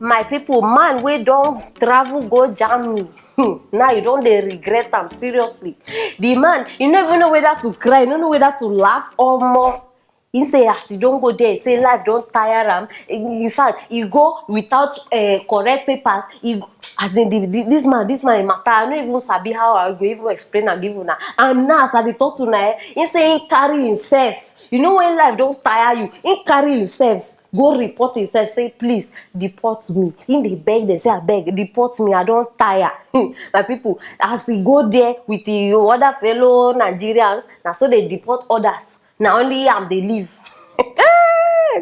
my people, man, we don't travel go Germany. Now you don't they regret them seriously. The man, you never know whether to cry, you don't know whether to laugh or more. He say as you don't go there, he say life don't tire him. In fact, he go without correct papers. He go, as in this man matter. I don't even sabi how I go even explain and give una. And now as I dey talk to na, he say he carry himself. You know when life don't tire you, he carry himself. Go report himself, say please deport me. In the beg, they say I beg, deport me, I don't tire. My people, as he go there with the other fellow Nigerians, now so they deport others. Now only they leave.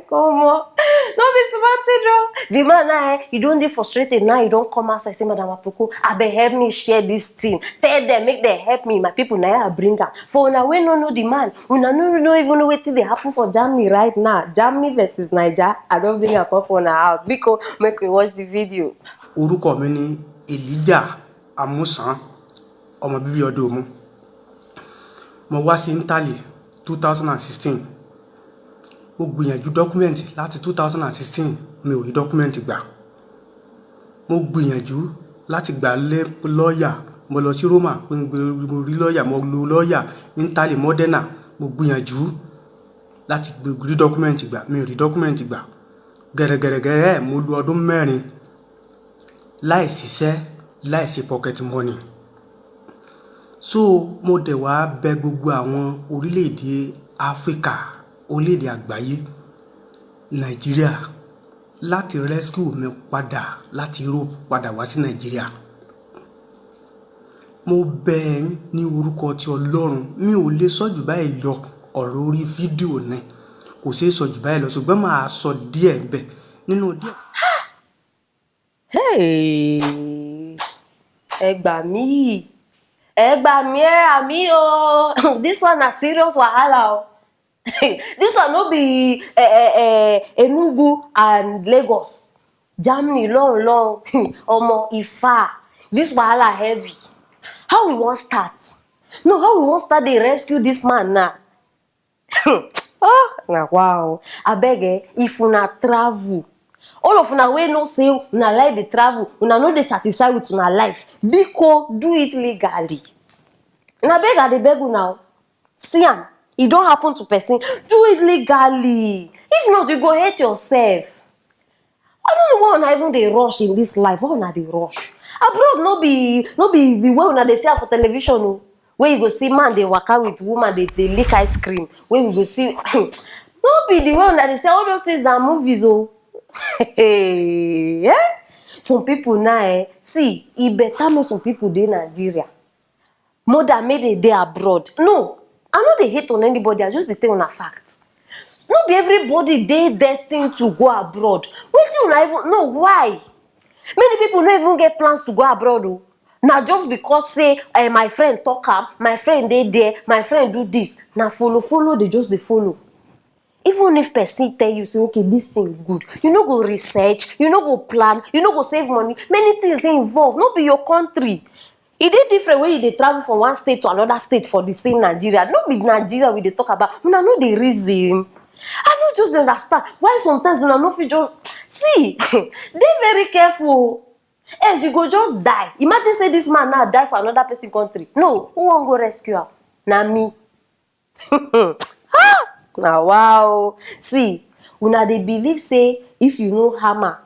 Come on. Don't be smarty, though. The man, you don't get frustrated now. You don't come outside. Say, Madam Aproko, I beg help me share this thing. Tell them, make them help me. My people now I bring her. For now, we no know the man. We no even know what they happen for Germany right now. Germany versus Niger. I don't bring her come for our house because make we watch the video. Orúkọ mi ni Elijah Amusan, ọmọ bíbí ọdún mu. Mo wá sí Italy 2016. Mo gbìyànjú document láti 2016 mi ò rí document gbà. Mo gbìyànjú láti gba lawyer, mo lọ sí Roma, mo rí lawyer, mo lo lawyer Italy Modena. Mo gbìyànjú láti rí document gbà, mi ò rí document gbà. Gẹ̀rẹ̀gẹ̀rẹ̀ mo lu ọdún 4 láì ṣiṣẹ́, láì ṣe pocket money. So mo dẹ̀ wá bẹ̀ gbogbo àwọn orílẹ̀-èdè Africa, orílẹ̀-èdè àgbáyé, Nigeria, láti rescue mi padà láti Europe padà wá sí Nigeria. Mo bẹ̀ yín ní orúkọ ti Ọlọ́run, mi ò lè sọ jù báyìí lọ ọ̀rọ̀ orí fídíò ni. Kò ṣeé sọ jù báyìí lọ ṣùgbọ́n màá sọ díẹ̀ ńbẹ̀ nínú díẹ̀. Hey, ẹ gbà mí, era mi o. This one a serious wahala o. This one no be Enugu and Lagos. Germany long. Omo, Ifa. This wahala heavy. How we want start? No, how we want start dey rescue this man now? Oh, wow. Abeg, if una travel, all of una wey know say una like the travel, una no dey satisfied with una life, biko do it legally. Na beg I dey beg una. See am, it don't happen to person. Do it legally. If not, you go hate yourself. I don't know why una even dey rush in this life. Why una dey rush? Abroad no be the way una dey see am for television o. Where you go see man dey waka with woman dey lick ice cream. Where you go see no be the way una dey say all those things na movies o. Yeah? Some people now, see, e better know some people dey Nigeria more than make they dey abroad. No, I no dey hate on anybody, I just dey tell una facts. No be everybody dey destined to go abroad. Wetin una even know why? Many people no even get plans to go abroad o. Na just because say my friend talk am, my friend dey there, my friend do this. Na follow, they just dey follow. Even if person tell you say okay this thing good, you no go research, you no go plan, you no go save money. Many things dey involved. No be your country. E dey different when you dey travel from one state to another state for the same Nigeria. No be Nigeria we dey talk about. Una no dey reason. I no just understand why sometimes una no fit just see. Dey very careful. Else you go just die. Imagine say this man now die for another person country. No, who wan go rescue am? Na me. Now wow. See, una dey believe say if you no hammer,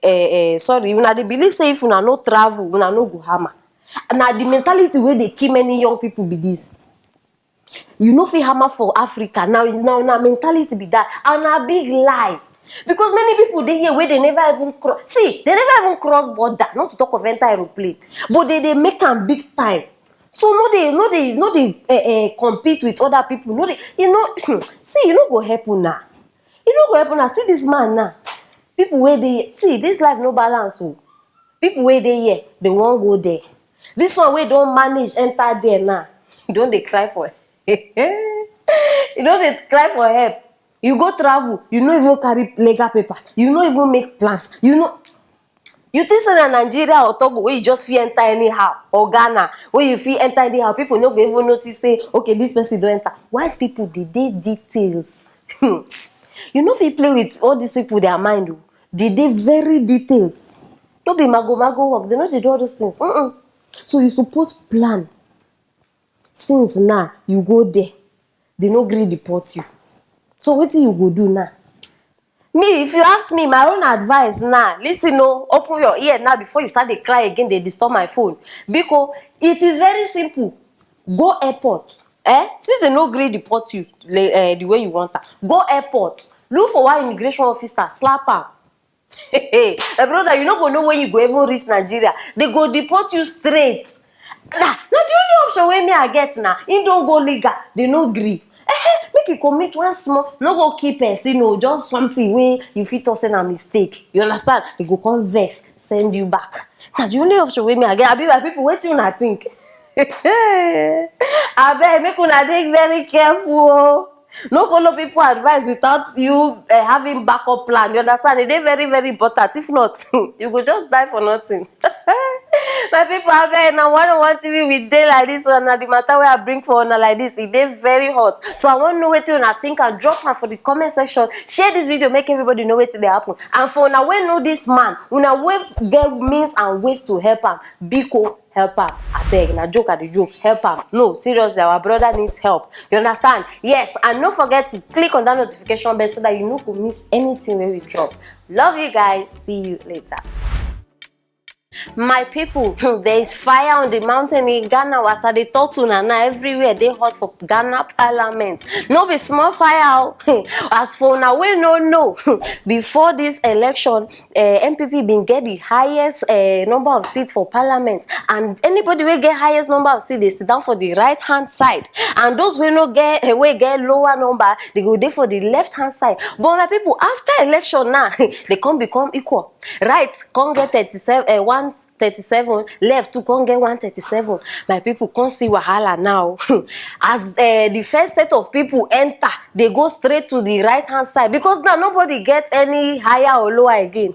una dey believe say if una no travel, una no go hammer. Na the mentality wey dey kill many young people be this. You no fit hammer for Africa. Now na mentality be that. And na big lie. Because many people dey here where they never even cross. See, they never even cross border. Not to talk of enter aeroplane. But they make am big time. So no they compete with other people. No they, see, you no go help una. You no go help una. See this man now. People where they see this life no balance. Oh. People where they here, they won't go there. This one where don't manage enter there now. You don't they cry for you don't they cry for help. You go travel, you no even carry legal papers. You no even make plans. You think say na Nigeria or Togo where you just feel enter anyhow, or Ghana where you feel enter anyhow, people no go even notice say okay this person don't enter. Why people dey details? You know if you play with all these people their mind. They dey very details. No be mago work. They no dey do all those things. So you suppose plan. Since now you go there, they no gree deport you. So wetin you go do now? Me, if you ask me, my own advice now, listen, no, open your ear now before you start to cry again, they disturb my phone. Because it is very simple. Go airport. Since they no gree deport you the way you want that, go airport. Look for one immigration officer, slap am. My brother, you no go know when you go ever reach Nigeria. They go deport you straight. Nah, the only option wey me I get now, him don go legal, they no gree. Make you commit one small, no go keep person, no, just something wey you fit talk say na mistake. You understand? They go come vex, send you back. Na the only option wey me I get. Abi my people, wetin una think? Abeg, make una dey very careful. No follow people advice without you having backup plan. You understand? It is very, very important. If not, you go just die for nothing. My people, abeg, now one TV with day like this one. Now the matter where I bring for una like this, it is very hot. So I want to know what you think and drop her for the comment section. Share this video, make everybody know what they happen. And for una wey know this man, una wey get means and ways to help him. Biko, help am. Abeg, na joke at the joke. Help am. No, seriously, our brother needs help. You understand? Yes, and don't forget to click on that notification bell so that you no go miss anything when we drop. Love you guys. See you later. My people, there is fire on the mountain in Ghana. Was at the Totuna now everywhere they hot for Ghana Parliament. No be small fire. As for now, we no. Before this election, MPP been get the highest number of seats for Parliament, and anybody will get highest number of seats, they sit down for the right hand side, and those will not get lower number, they go there for the left hand side. But my people, after election now, they come become equal. Right, come get 137, left to come get 137. My people can't see wahala now. As the first set of people enter, they go straight to the right hand side because now nobody gets any higher or lower again.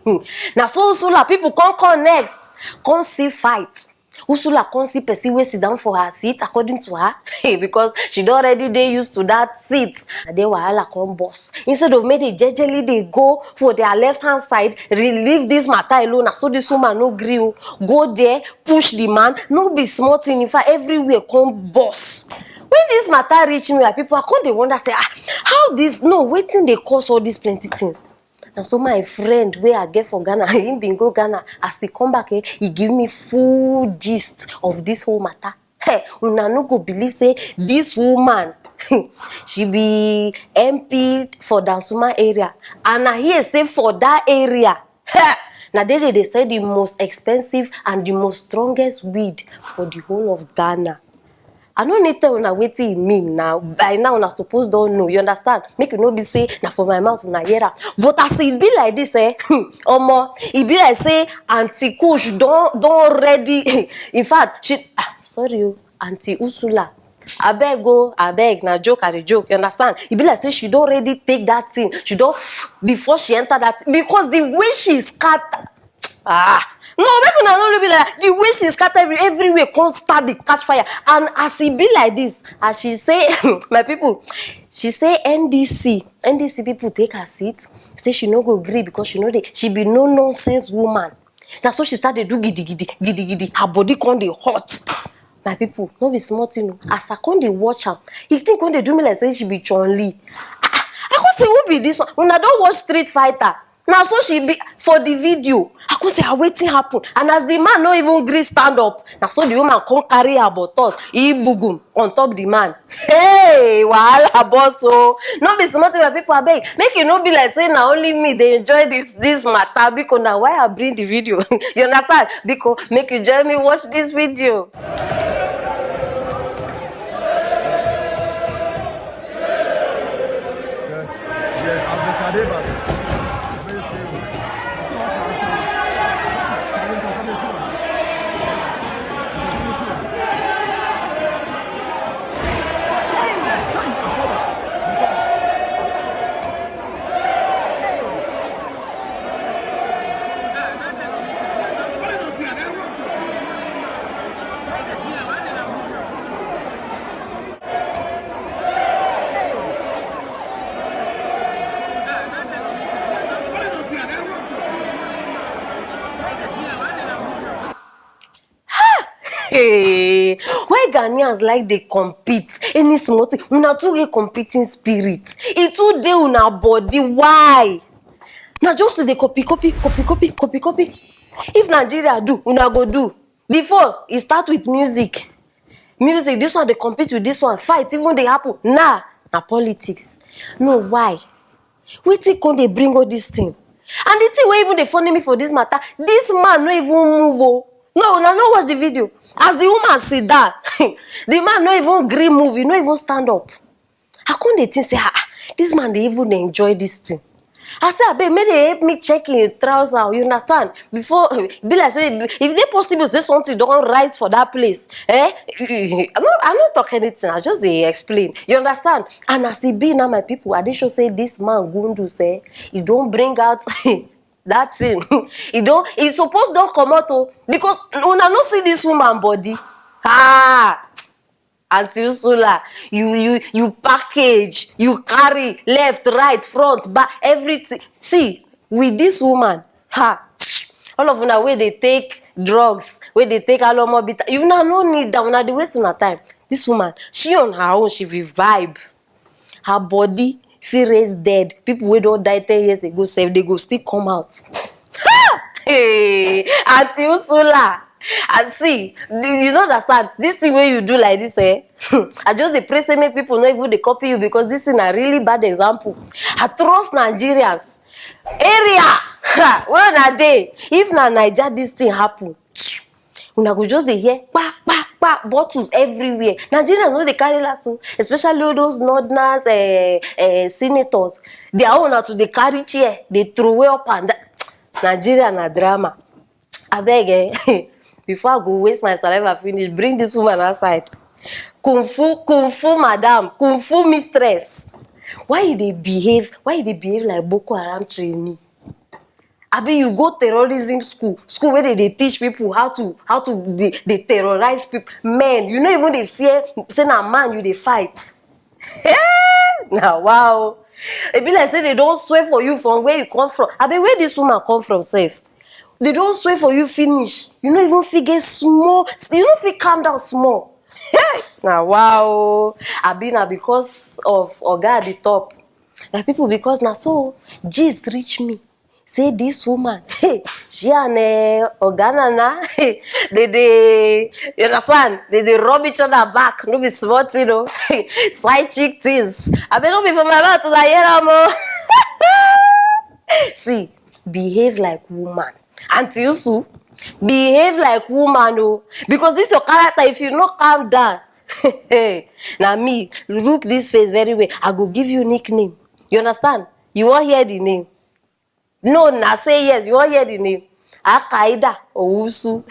Now so Ursula, people come next, come see fight. Ursula can't see person wey sit down for her seat according to her because she don already dey used to that seat. And then wahala come burst. Instead of make they jejely they go for their left hand side, relieve this matter alone. So this woman no gree, go there, push the man, no be small thing. In fact, everywhere come burst. When this matter reach me, people I come dey wonder say, how this wetin dey cause all these plenty things. And so my friend where I get for Ghana, him been go Ghana, as he come back, he give me full gist of this whole matter. Hey, una no go believe say this woman, she be MP for Dansuma area, and I hear say for that area, now they say the most expensive and the most strongest weed for the whole of Ghana. I don't need to tell una wetin e mean now. By now, una suppose don't know. You understand? Make you no be say na for my mouth una hear am. But as it be like this, omo, it be like say Auntie Kush don't ready. In fact, she sorry, Auntie Ursula. Abeg, na joke at the joke. You understand? It be like say she don't ready take that thing. She don't before she enter that because the way she scatter. No, make una no be like the way she scatter everywhere can't start the catch fire. And as it be like this, as she say, my people, she say NDC people take her seat. Say she no go agree because she know she be no nonsense woman. That's so she started do giddy. Her body can't dey hot. My people, no be small thing. As I can't dey watch her, you think when they do me like say she be Chun-Li. I can't say who be this one. When I don't watch Street Fighter. Now so she be for the video. I could say wetin happen. And as the man no even gree stand up. Now so the woman come carry her bottles. He bugum on top the man. Hey, wahala boss oh. No be smart where people abeg. Make you no be like say now only me they enjoy this matter because now why I bring the video. You understand? Because make you join me watch this video. Why Ghanaians like they compete? Any small thing, una too get competing spirit. It too dey una body. Why? Now just to the copy. If Nigeria do, una go do. Before it start with music. Music, this one they compete with this one. Fight, even they happen. Nah, na politics. No, why? Wetin come dey bring all this thing? And the thing wey even dey funny me for this matter, this man no even move. Oh. No, una no watch the video. As the woman sit down, the man no even gree move, he no even stand up. I come dey think say, this man dey even enjoy this thing. I say, abeg, make they help me check in trouser, you understand? Before, be like say, if they possible say something don't rise for that place, I'm not talking anything, I just dey explain. You understand? And as it be now, my people, I dey sure say this man Gundu say, he don't bring out that thing. He suppose don't come out, because una no see this woman body. Auntie Ursula, you package, you carry left, right, front, back, everything. See, with this woman, all of una where they take drugs, where they take alomobita, you now no need that, una dey waste una time. This woman, she on her own, she will vibe. Her body feel raise dead. People wey don die 10 years ago, say they go still come out. Hey, Auntie Ursula. And see, you don't understand, this thing where you do like this, I just dey pray say make people not even they copy you, because this is a really bad example. I trust Nigerians. Area where na dey, if na Naija this thing happen, una go just dey hear bottles everywhere. Nigerians know they carry last one, especially all those northerners, senators. Their own na to they carry chair, they throw away up and down. Nigeria na drama. I beg, before I go waste my saliva finish, bring this woman outside. Kung fu madam, kung fu mistress. Why they behave like Boko Haram trainee? Abi you go terrorism school where they teach people how to they terrorize people. Men, you know even they fear say na man you they fight. Now wow. It be like say they don't swear for you from where you come from. Abi where this woman come from safe? They don't swear for you finish. You know even figure small. You know if calm down small. Now wow. Abi na because of Oga at the top. Like people because now so G's reach me. Say this woman, she and Oganana, you understand? They rub each other back, no be smart, you know. Side chick things. I may not be from my mouth to the See, behave like woman. Auntie Usu, behave like woman, oh. Because this your character, if you not calm down. Now me, look this face very well. I go give you nickname. You understand? You won't hear the name. No, now say yes, you won't hear the name. Elijah Amusan.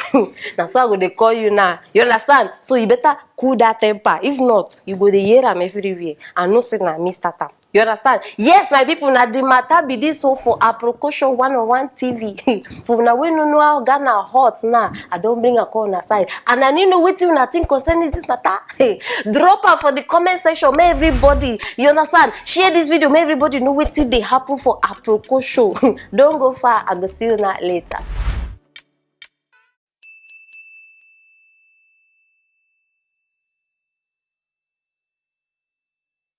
That's why I'm going to call you now. You understand? So you better cool that temper. If not, you go to hear them everywhere. And no say na me start am. You understand? Yes, my people, now the matter be this so for Aproko show 101 TV. For now, we no know how Ghana hot now. I don't bring a call on our side. And I need to know what you think concerning this matter. Hey, drop her for the comment section. May everybody, you understand? Share this video. May everybody know what they happen for Aproko show. Don't go far. I go see you now later.